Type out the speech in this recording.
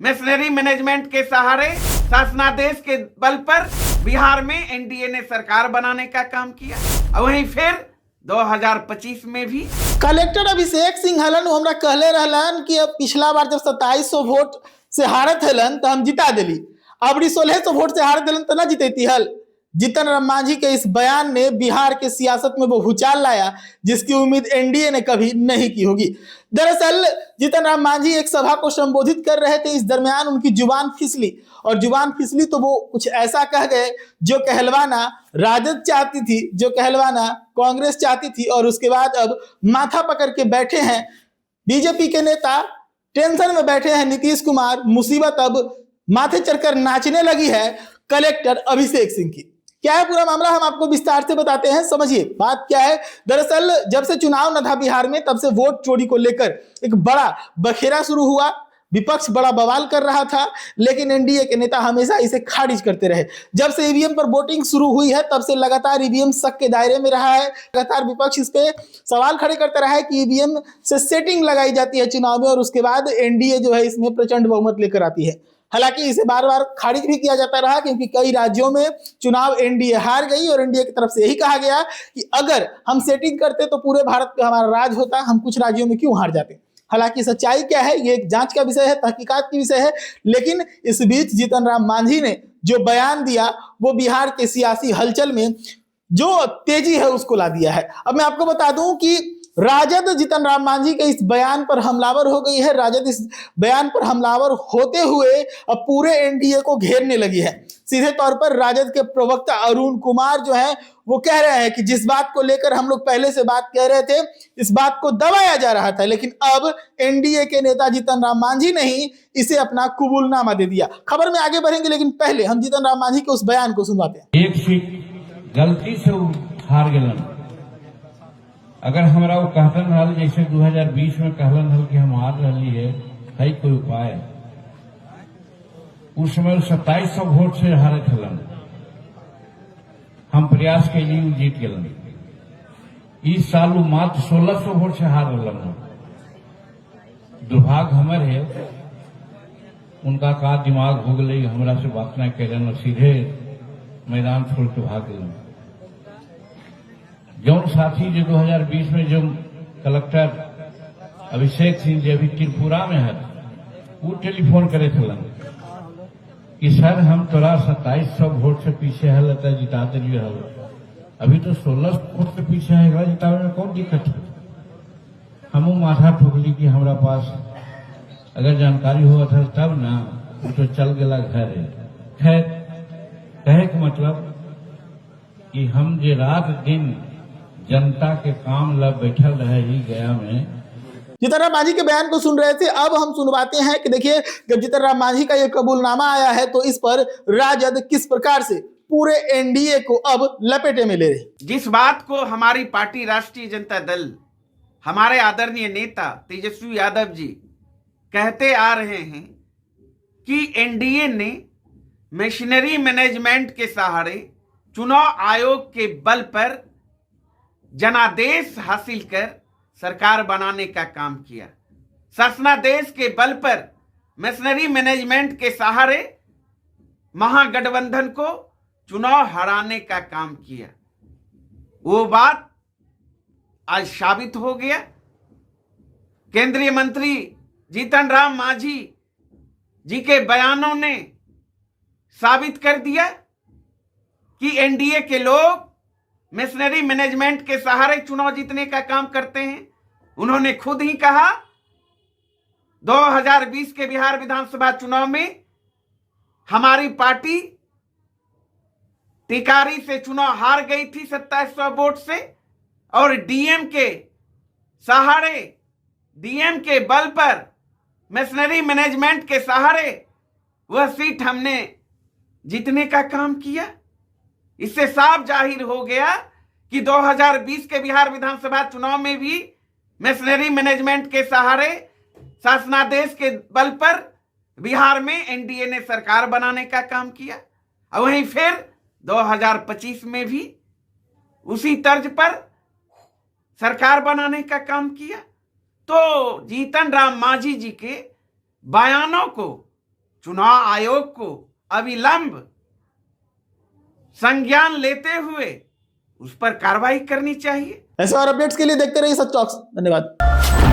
Missionary management के सहारे शासनादेश के बल पर बिहार में एनडीए ने सरकार बनाने का काम किया। और वहीं फिर 2025 में भी कलेक्टर अभिषेक सिंह हलन हमरा कहले रहलन कि अब पिछला बार जब 2700 वोट से हारत हलन तो हम जिता दिली, अब 1600 वोट से हारत हलन तो ना जीतती हल। जीतन राम मांझी के इस बयान ने बिहार के सियासत में वो भूचाल लाया जिसकी उम्मीद एनडीए ने कभी नहीं की होगी। दरअसल जीतन राम मांझी एक सभा को संबोधित कर रहे थे, इस दरमियान उनकी जुबान फिसली और जुबान फिसली तो वो कुछ ऐसा कह गए जो कहलवाना राजद चाहती थी, जो कहलवाना कांग्रेस चाहती थी, और उसके बाद अब माथा पकड़ के बैठे हैं बीजेपी के नेता, टेंशन में बैठे हैं नीतीश कुमार। मुसीबत अब माथे चढ़कर नाचने लगी है कलेक्टर अभिषेक सिंह की। क्या है पूरा मामला, हम आपको विस्तार से बताते हैं, समझिए बात क्या है। दरअसल जब से चुनाव न था बिहार में तब से वोट चोरी को लेकर एक बड़ा बखेरा शुरू हुआ। विपक्ष बड़ा बवाल कर रहा था लेकिन एनडीए के नेता हमेशा इसे खारिज करते रहे। जब से ईवीएम पर वोटिंग शुरू हुई है तब से लगातार ईवीएम शक के दायरे में रहा है। लगातार विपक्ष इस पे सवाल खड़े करता रहा है कि ईवीएम से सेटिंग लगाई जाती है चुनाव में और उसके बाद एनडीए जो है इसमें प्रचंड बहुमत लेकर आती है। हालांकि इसे बार बार खारिज भी किया जाता रहा क्योंकि कई राज्यों में चुनाव एनडीए हार गई और एनडीए की तरफ से यही कहा गया कि अगर हम सेटिंग करते तो पूरे भारत पे हमारा राज होता, हम कुछ राज्यों में क्यों हार जाते। हालांकि सच्चाई क्या है ये एक जांच का विषय है, तहकीकात की विषय है। लेकिन इस बीच जीतन राम मांझी ने जो बयान दिया वो बिहार के सियासी हलचल में जो तेजी है उसको ला दिया है। अब मैं आपको बता दूं कि राजद जीतन राम मांझी के इस बयान पर हमलावर हो गई है। राजद इस बयान पर हमलावर होते हुए अब पूरे एनडीए को घेरने लगी है। सीधे तौर पर राजद के प्रवक्ता अरुण कुमार जो है वो कह रहे हैं कि जिस बात को लेकर हम लोग पहले से बात कह रहे थे इस बात को दबाया जा रहा था, लेकिन अब एनडीए के नेता जीतन राम मांझी ने ही इसे अपना कबूलनामा दे दिया। खबर में आगे बढ़ेंगे लेकिन पहले हम जीतन राम मांझी के उस बयान को सुनवाते हैं। एक सीट गलती से हार गलन, अगर हमरा वो कहतन हल जैसे 2020 में कहलन हल कि हम हार रही है कोई उपाय, उस समय 2700 वोट से हारत हलन, हम प्रयास के लिए जीत गलन। इस साल वो मात्र 1600 वोट से हार रहा। दुर्भाग्य हमर है, उनका का दिमाग हो गई, हमरा से बात न कैलन और सीधे मैदान छोड़ के भाग गलन। जौन साथी जो 2020 में जो कलेक्टर अभिषेक सिंह जी अभी त्रिपुरा में है वो टेलीफोन करे थलन कि सर हम तोरा 2700 वोट से पीछे है लता जिता दिलिए हल, अभी तो 16 वोट से पीछे है, जितावे में कौन दिक्कत है। हम माथा ठोकली कि हमारा पास अगर जानकारी हुआ था तब ना, वो तो चल गया घर है। खैर कहे के मतलब कि हम जे रात दिन जनता के काम ला बैठल रहे ही गया में। जीतन राम मांझी के बयान को सुन रहे थे, अब हम सुनवाते हैं कि देखिए जब जीतन राम मांझी का ये कबूलनामा आया है तो इस पर राजद किस प्रकार से पूरे एनडीए को अब लपेटे में ले रही। जिस बात को हमारी पार्टी राष्ट्रीय जनता दल, हमारे आदरणीय नेता तेजस्वी यादव जी कहते आ रहे हैं कि एनडीए ने मिशनरी मैनेजमेंट के सहारे चुनाव आयोग के बल पर जनादेश हासिल कर सरकार बनाने का काम किया। शासनादेश के बल पर मिशनरी मैनेजमेंट के सहारे महागठबंधन को चुनाव हराने का काम किया। वो बात आज साबित हो गया। केंद्रीय मंत्री जीतन राम मांझी जी के बयानों ने साबित कर दिया कि एनडीए के लोग मिशनरी मैनेजमेंट के सहारे चुनाव जीतने का काम करते हैं। उन्होंने खुद ही कहा 2020 के बिहार विधानसभा चुनाव में हमारी पार्टी टिकारी से चुनाव हार गई थी 2700 वोट से और डीएम के सहारे, डीएम के बल पर, मिशनरी मैनेजमेंट के सहारे वह सीट हमने जीतने का काम किया। इससे साफ जाहिर हो गया कि 2020 के बिहार विधानसभा चुनाव में भी मिशनरी मैनेजमेंट के सहारे शासनादेश के बल पर बिहार में एनडीए ने सरकार बनाने का काम किया। और वहीं फिर 2025 में भी उसी तर्ज पर सरकार बनाने का काम किया। तो जीतन राम मांझी जी के बयानों को चुनाव आयोग को अविलंब संज्ञान लेते हुए उस पर कार्रवाई करनी चाहिए। ऐसे और अपडेट्स के लिए देखते रहिए सच टॉक्स। धन्यवाद।